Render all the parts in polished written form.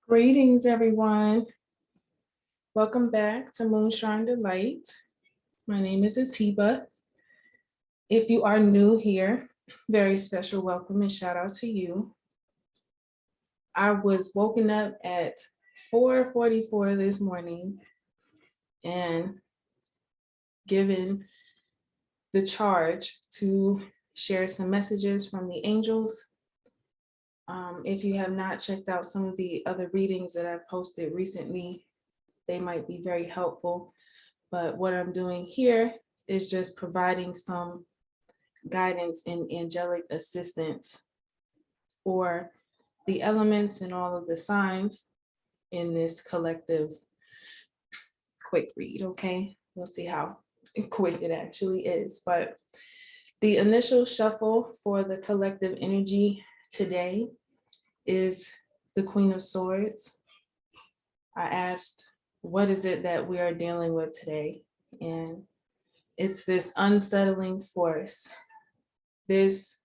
Greetings, everyone. Welcome back to Moonshine Delight. My name is Atiba. If you are new here, very special welcome and shout out to you. I was woken up at 4:44 this morning and given the charge to share some messages from the angels. If you have not checked out some of the other readings that I've posted recently, they might be very helpful. But what I'm doing here is just providing some guidance and angelic assistance for the elements and all of the signs in this collective quick read, okay? We'll see how quick it actually is. But the initial shuffle for the collective energy today is the Queen of Swords. I asked, what is it that we are dealing with today? And it's this unsettling force. This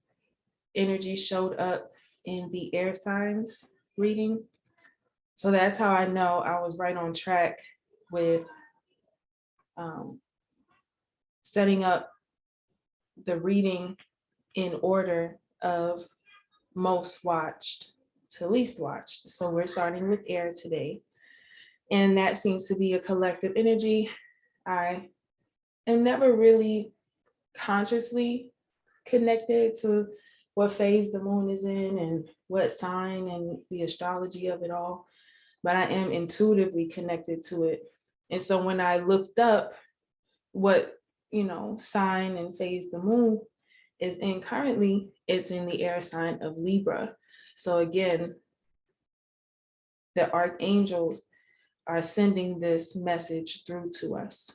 energy showed up in the air signs reading. So that's how I know I was right on track with setting up the reading in order of most watched to least watched. So we're starting with air today. And that seems to be a collective energy. I am never really consciously connected to what phase the moon is in and what sign and the astrology of it all, but I am intuitively connected to it. And so when I looked up what, sign and phase the moon is in currently, it's in the air sign of Libra. So again, the archangels are sending this message through to us,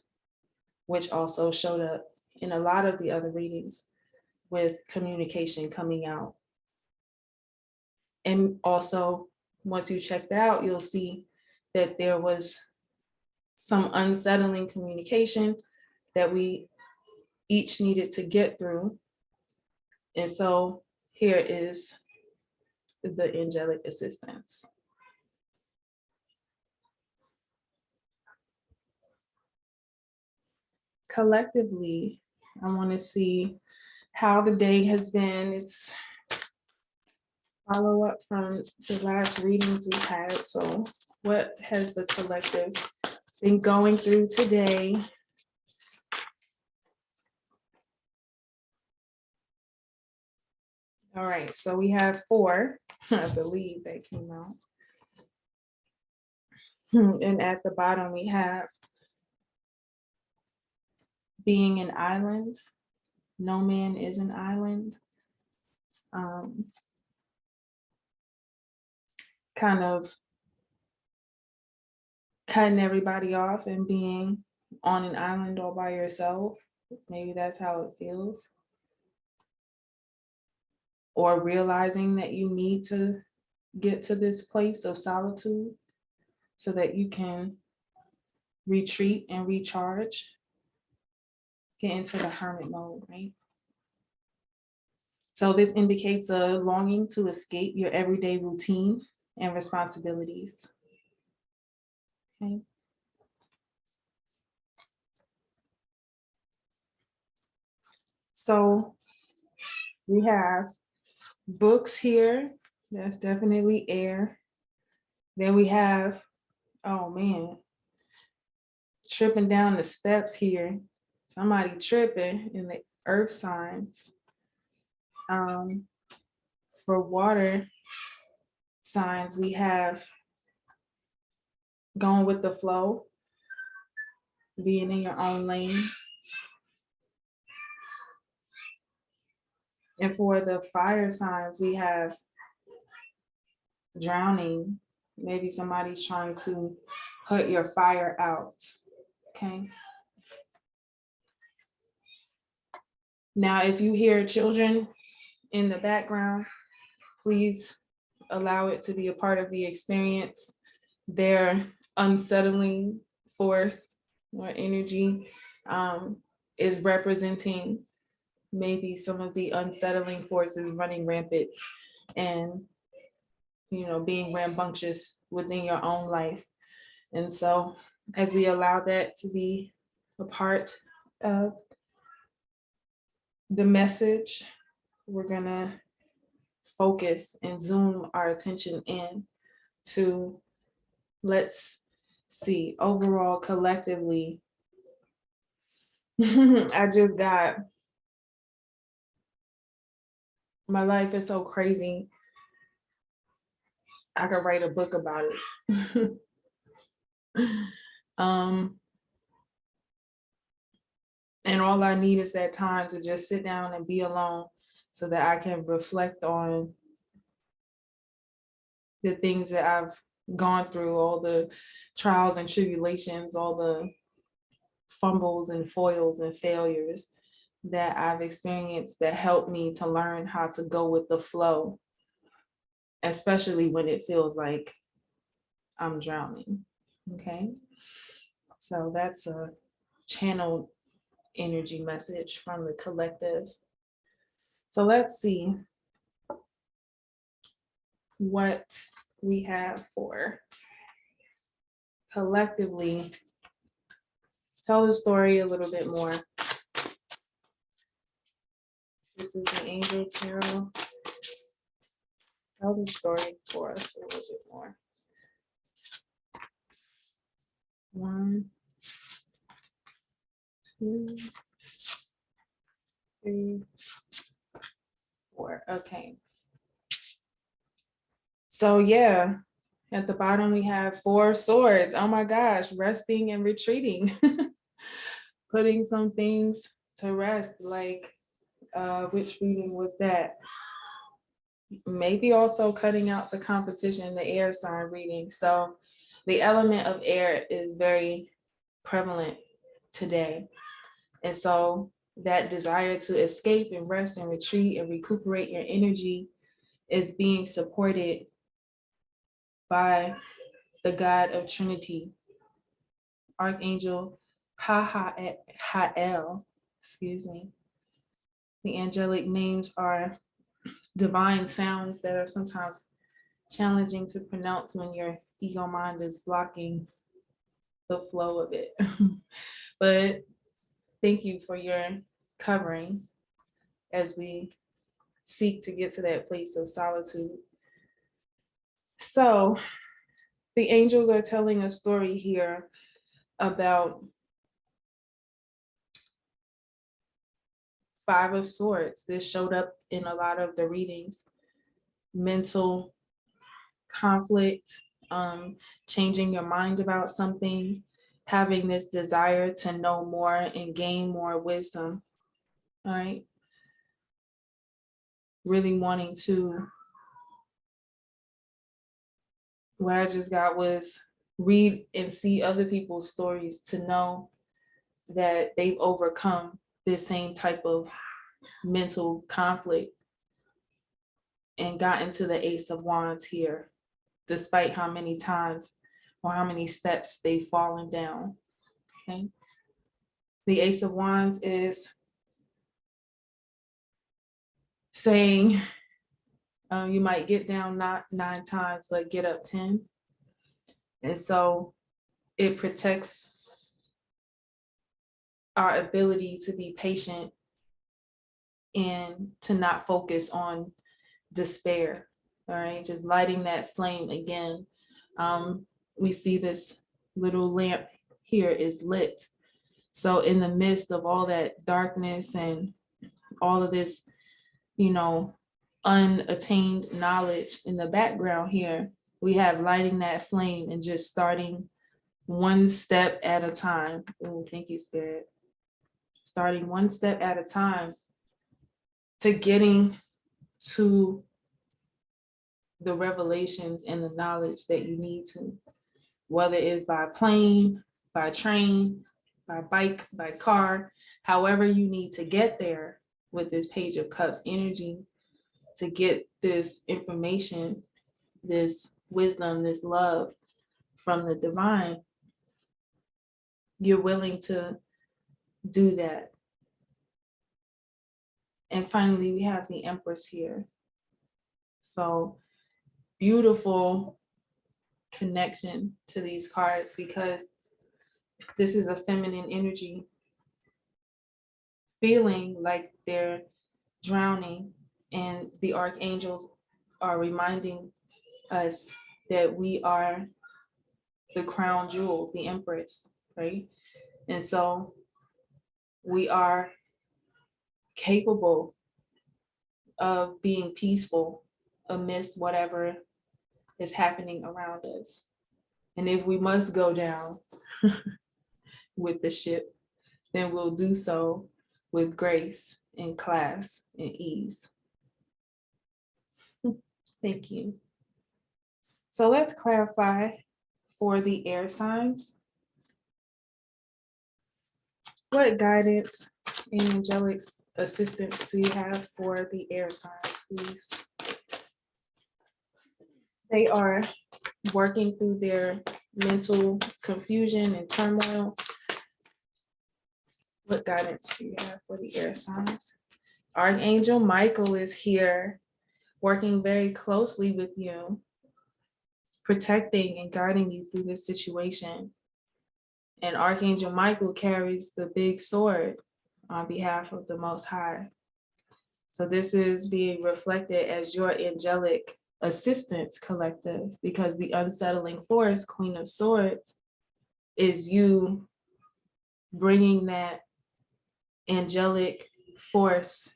which also showed up in a lot of the other readings with communication coming out. And also, once you check that out, you'll see that there was some unsettling communication that we each needed to get through. And so here is the angelic assistance. Collectively, I want to see how the day has been. It's follow up from the last readings we've had. So what has the collective been going through today? All right, so we have 4, I believe that came out. And at the bottom we have being an island. No man is an island. Kind of cutting everybody off and being on an island all by yourself. Maybe that's how it feels. Or realizing that you need to get to this place of solitude so that you can retreat and recharge, get into the hermit mode, right? So this indicates a longing to escape your everyday routine and responsibilities. Okay. So we have books here. That's definitely air. Then we have, oh man, tripping down the steps here. Somebody tripping in the earth signs. For water signs, we have going with the flow, being in your own lane. And for the fire signs, we have drowning. Maybe somebody's trying to put your fire out, okay? Now, if you hear children in the background, please allow it to be a part of the experience. Their unsettling force or energy is representing maybe some of the unsettling forces running rampant and being rambunctious within your own life. And so as we allow that to be a part of the message, we're gonna focus and zoom our attention in to, let's see, overall collectively. I just got, my life is so crazy. I could write a book about it. And all I need is that time to just sit down and be alone so that I can reflect on the things that I've gone through, all the trials and tribulations, all the fumbles and foils and failures that I've experienced that helped me to learn how to go with the flow, especially when it feels like I'm drowning. Okay. So that's a channeled energy message from the collective. So let's see what we have for collectively. Tell the story a little bit more. This is the Angel Tarot. Tell the story for us a little bit more. 1, 2, 3, 4. Okay. So yeah, at the bottom we have 4 swords. Oh my gosh, resting and retreating. Putting some things to rest, like which reading was that? Maybe also cutting out the competition, the air sign reading. So the element of air is very prevalent today. And so that desire to escape and rest and retreat and recuperate your energy is being supported by the God of Trinity, Archangel Hael, excuse me. The angelic names are divine sounds that are sometimes challenging to pronounce when your ego mind is blocking the flow of it. But thank you for your covering as we seek to get to that place of solitude. So the angels are telling a story here about 5 of Swords. This showed up in a lot of the readings. Mental conflict, changing your mind about something, having this desire to know more and gain more wisdom. All right. Really wanting to, what I just got was read and see other people's stories to know that they've overcome this same type of mental conflict and gotten to the Ace of Wands here, despite how many times or how many steps they've fallen down. Okay. The Ace of Wands is saying you might get down not 9 times, but get up 10. And so it protects our ability to be patient and to not focus on despair. All right, just lighting that flame again. We see this little lamp here is lit. So in the midst of all that darkness and all of this, unattained knowledge in the background here, we have lighting that flame and just starting one step at a time. Oh, thank you, Spirit. Starting one step at a time to getting to the revelations and the knowledge that you need to, whether it's by plane, by train, by bike, by car, however you need to get there with this Page of Cups energy to get this information, this wisdom, this love from the divine, you're willing to do that. And finally, we have the Empress here. So beautiful connection to these cards because this is a feminine energy feeling like they're drowning, and the archangels are reminding us that we are the crown jewel, the empress, right? And so we are capable of being peaceful amidst whatever is happening around us. And if we must go down with the ship, then we'll do so with grace and class and ease. Thank you. So let's clarify for the air signs. What guidance and angelic assistance do you have for the air signs, please? They are working through their mental confusion and turmoil. What guidance do you have for the air signs? Archangel Michael is here, working very closely with you, protecting and guiding you through this situation. And Archangel Michael carries the big sword on behalf of the Most High. So this is being reflected as your angelic assistance collective, because the unsettling force, Queen of Swords, is you bringing that angelic force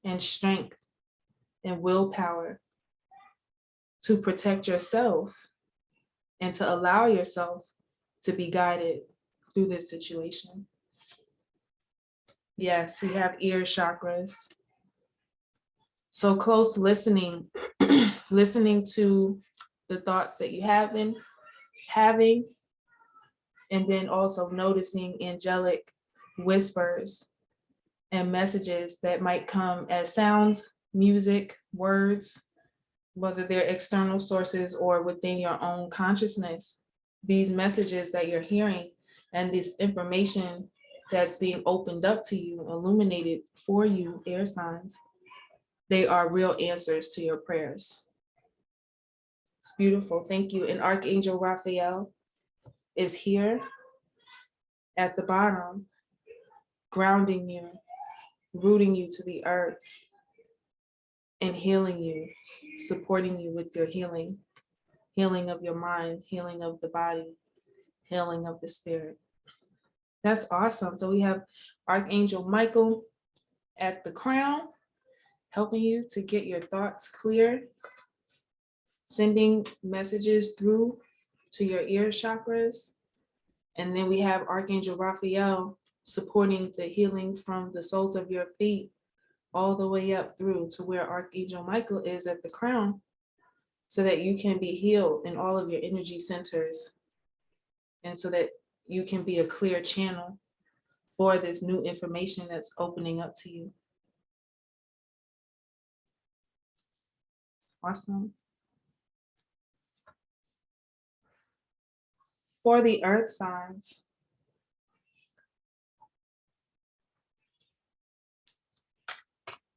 and strength and willpower to protect yourself and to allow yourself to be guided through this situation. Yes, we have ear chakras. So close listening, listening to the thoughts that you have been having, and then also noticing angelic whispers and messages that might come as sounds, music, words, whether they're external sources or within your own consciousness. These messages that you're hearing and this information that's being opened up to you, illuminated for you, air signs, they are real answers to your prayers. It's beautiful. Thank you. And Archangel Raphael is here at the bottom, grounding you, rooting you to the earth, and healing you, supporting you with your healing, healing of your mind, healing of the body, healing of the spirit. That's awesome. So we have Archangel Michael at the crown, helping you to get your thoughts clear, sending messages through to your ear chakras. And then we have Archangel Raphael supporting the healing from the soles of your feet all the way up through to where Archangel Michael is at the crown, so that you can be healed in all of your energy centers, and so that you can be a clear channel for this new information that's opening up to you. Awesome. For the earth signs,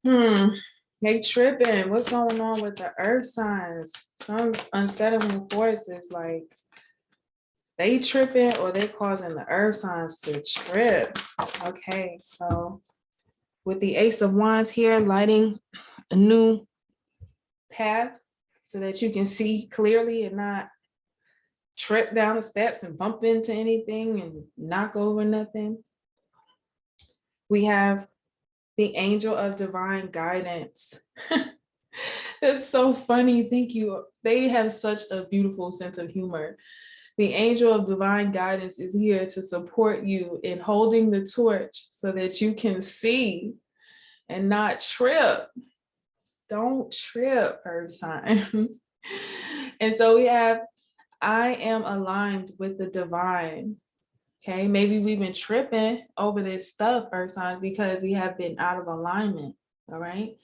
they tripping. What's going on with the earth signs? Some unsettling forces, like they tripping or they're causing the earth signs to trip. Okay, so with the Ace of Wands here, lighting a new path so that you can see clearly and not trip down the steps and bump into anything and knock over nothing. We have the angel of divine guidance. That's so funny. Thank you. They have such a beautiful sense of humor. The angel of divine guidance is here to support you in holding the torch so that you can see and not trip. Don't trip, earth sign. And so we have, I am aligned with the divine. Okay, maybe we've been tripping over this stuff, earth signs, because we have been out of alignment. All right.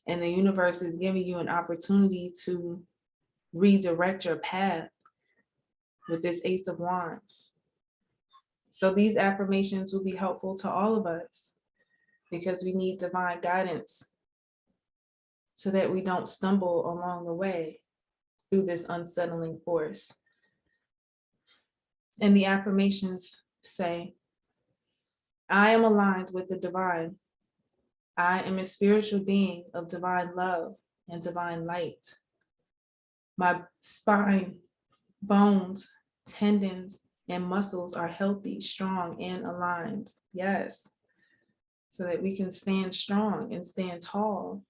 And the universe is giving you an opportunity to redirect your path with this Ace of Wands. So these affirmations will be helpful to all of us because we need divine guidance so that we don't stumble along the way. through this unsettling force. And the affirmations say, I am aligned with the divine. I am a spiritual being of divine love and divine light. My spine, bones, tendons, and muscles are healthy, strong, and aligned. Yes. So that we can stand strong and stand tall.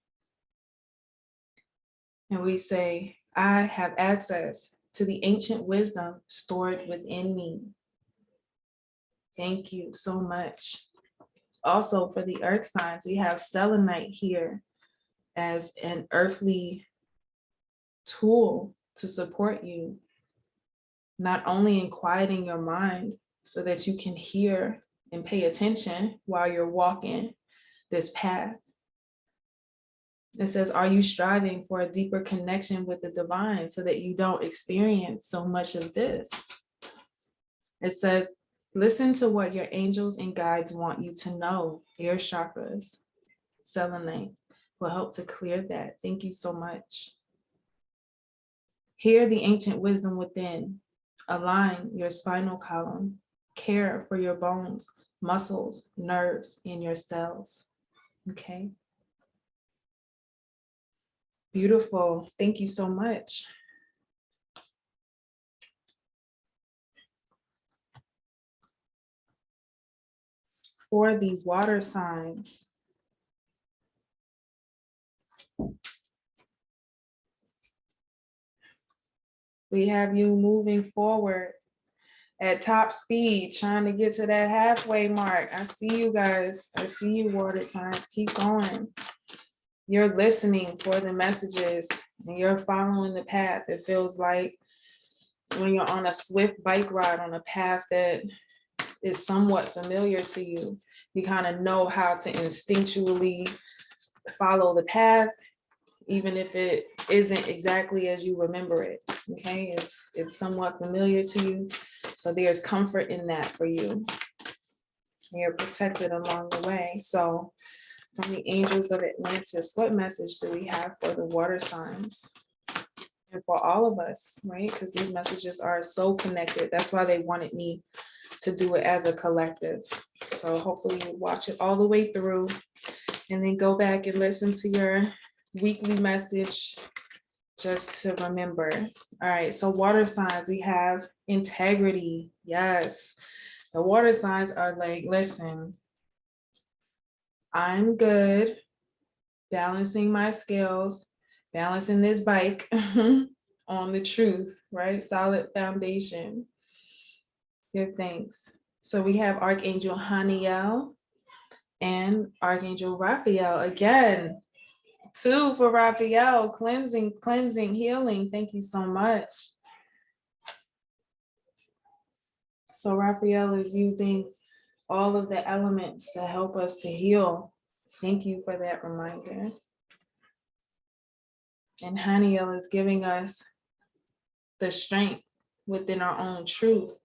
And we say, I have access to the ancient wisdom stored within me. Thank you so much. Also for the earth signs, we have selenite here as an earthly tool to support you, not only in quieting your mind so that you can hear and pay attention while you're walking this path. It says, are you striving for a deeper connection with the divine so that you don't experience so much of this? It says, listen to what your angels and guides want you to know. Air chakras, selenite will help to clear that. Thank you so much. Hear the ancient wisdom within. Align your spinal column. Care for your bones, muscles, nerves, and your cells. Okay. Beautiful. Thank you so much. For these water signs, we have you moving forward at top speed, trying to get to that halfway mark. I see you guys. I see you, water signs. Keep going. You're listening for the messages and you're following the path. It feels like when you're on a swift bike ride on a path that is somewhat familiar to you, you kind of know how to instinctually follow the path, even if it isn't exactly as you remember it. Okay, it's somewhat familiar to you. So there's comfort in that for you. You're protected along the way. So from the angels of Atlantis, what message do we have for the water signs? And for all of us, right? Because these messages are so connected. That's why they wanted me to do it as a collective. So hopefully you watch it all the way through and then go back and listen to your weekly message just to remember. All right, so water signs, we have integrity. Yes, the water signs are like, listen, I'm good balancing my scales, balancing this bike on the truth, right? Solid foundation. Give thanks. So we have Archangel Haniel and Archangel Raphael. Again, 2 for Raphael, cleansing, healing. Thank you so much. So Raphael is using all of the elements to help us to heal. Thank you for that reminder. And Haniel is giving us the strength within our own truth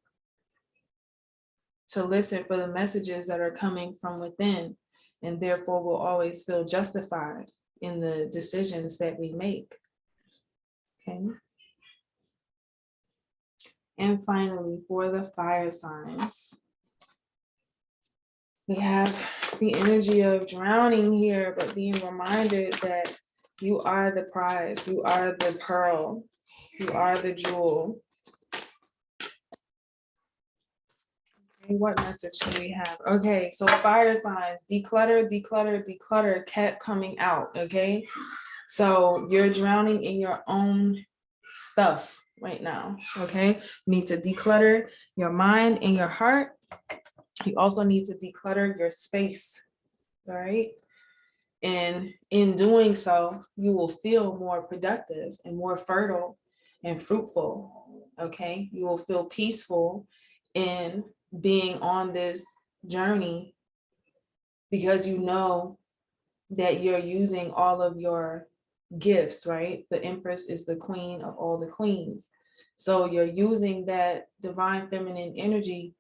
to listen for the messages that are coming from within, and therefore we'll always feel justified in the decisions that we make. Okay. And finally, for the fire signs, we have the energy of drowning here, but being reminded that you are the prize, you are the pearl, you are the jewel. Okay, what message do we have? Okay, so fire signs, declutter, declutter, declutter kept coming out, okay? So you're drowning in your own stuff right now, okay? You need to declutter your mind and your heart. You also need to declutter your space, all right? And in doing so, you will feel more productive and more fertile and fruitful, okay? You will feel peaceful in being on this journey because you know that you're using all of your gifts, right? The Empress is the queen of all the queens. So you're using that divine feminine energy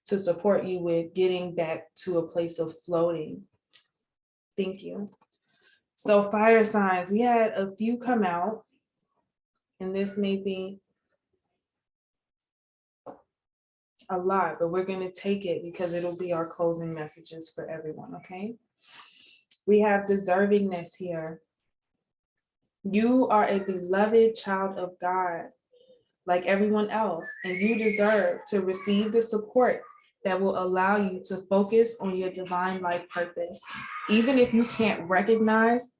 to support you with getting back to a place of floating. Thank you. So fire signs, we had a few come out, And this may be a lot, but we're going to take it because it'll be our closing messages for everyone, okay? We have deservingness here. You are a beloved child of God, like everyone else, and you deserve to receive the support that will allow you to focus on your divine life purpose. Even if you can't recognize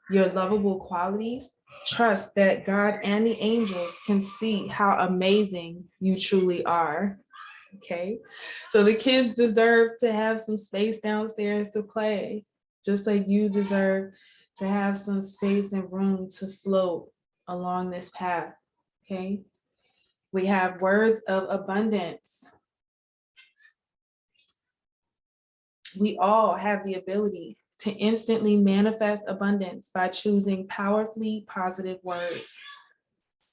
your lovable qualities, trust that God and the angels can see how amazing you truly are. Okay, so the kids deserve to have some space downstairs to play, just like you deserve to have some space and room to float along this path. Okay, we have words of abundance. We all have the ability to instantly manifest abundance by choosing powerfully positive words.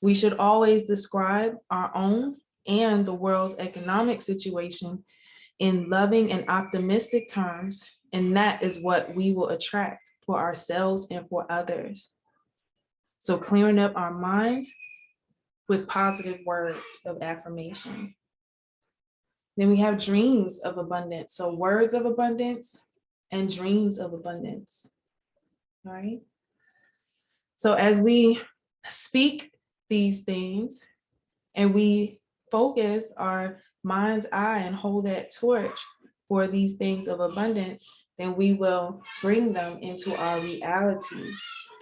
We should always describe our own and the world's economic situation in loving and optimistic terms, and that is what we will attract for ourselves and for others. So clearing up our mind with positive words of affirmation. Then we have dreams of abundance. So words of abundance and dreams of abundance. All right. So as we speak these things and we focus our mind's eye and hold that torch for these things of abundance, then we will bring them into our reality.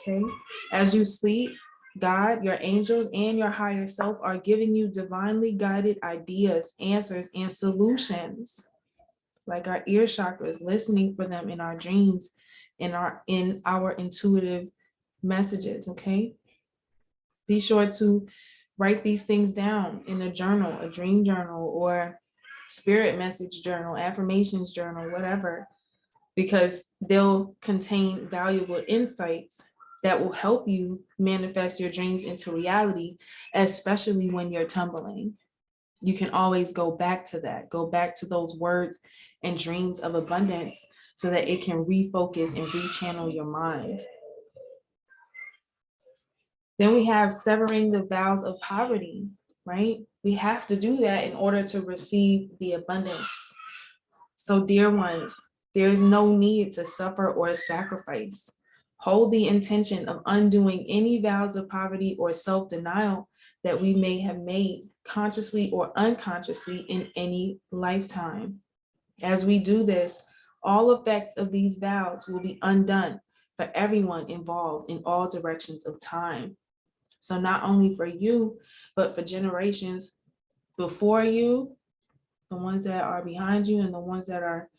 Okay. As you sleep, God, your angels, and your higher self are giving you divinely guided ideas, answers, and solutions, like our ear chakras, listening for them in our dreams, in our intuitive messages. Okay. Be sure to write these things down in a journal, a dream journal, or spirit message journal, affirmations journal, whatever, because they'll contain valuable insights that will help you manifest your dreams into reality, especially when you're tumbling. You can always go back to that, go back to those words and dreams of abundance so that it can refocus and rechannel your mind. Then we have severing the vows of poverty, right? We have to do that in order to receive the abundance. So dear ones, there is no need to suffer or sacrifice. Hold the intention of undoing any vows of poverty or self-denial that we may have made consciously or unconsciously in any lifetime. As we do this, all effects of these vows will be undone for everyone involved in all directions of time. So not only for you, but for generations before you, the ones that are behind you and the ones that are,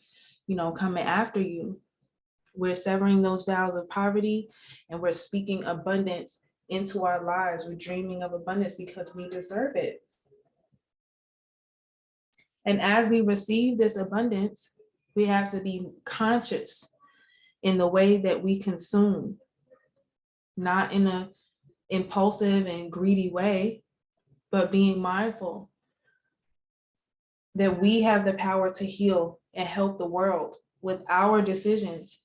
coming after you. We're severing those vows of poverty and we're speaking abundance into our lives. We're dreaming of abundance because we deserve it. And as we receive this abundance, we have to be conscious in the way that we consume, not in an impulsive and greedy way, but being mindful that we have the power to heal and help the world with our decisions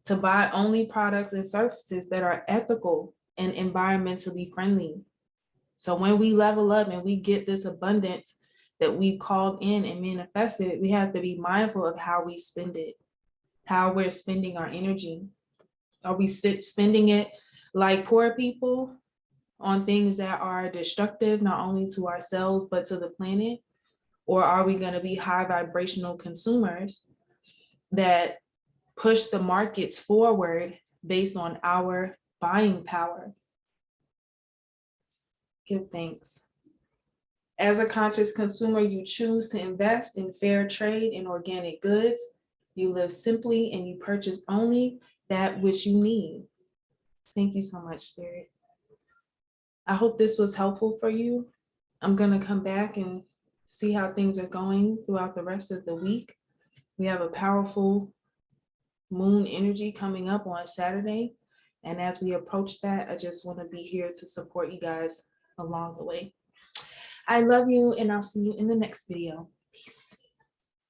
to buy only products and services that are ethical and environmentally friendly. So when we level up and we get this abundance that we called in and manifested, we have to be mindful of how we spend it, how we're spending our energy. Are we spending it like poor people on things that are destructive, not only to ourselves, but to the planet? Or are we going to be high vibrational consumers that push the markets forward based on our buying power? Give thanks. As a conscious consumer, you choose to invest in fair trade and organic goods. You live simply and you purchase only that which you need. Thank you so much, Spirit. I hope this was helpful for you. I'm going to come back and see how things are going throughout the rest of the week. We have a powerful moon energy coming up on Saturday. And as we approach that, I just want to be here to support you guys along the way. I love you, and I'll see you in the next video.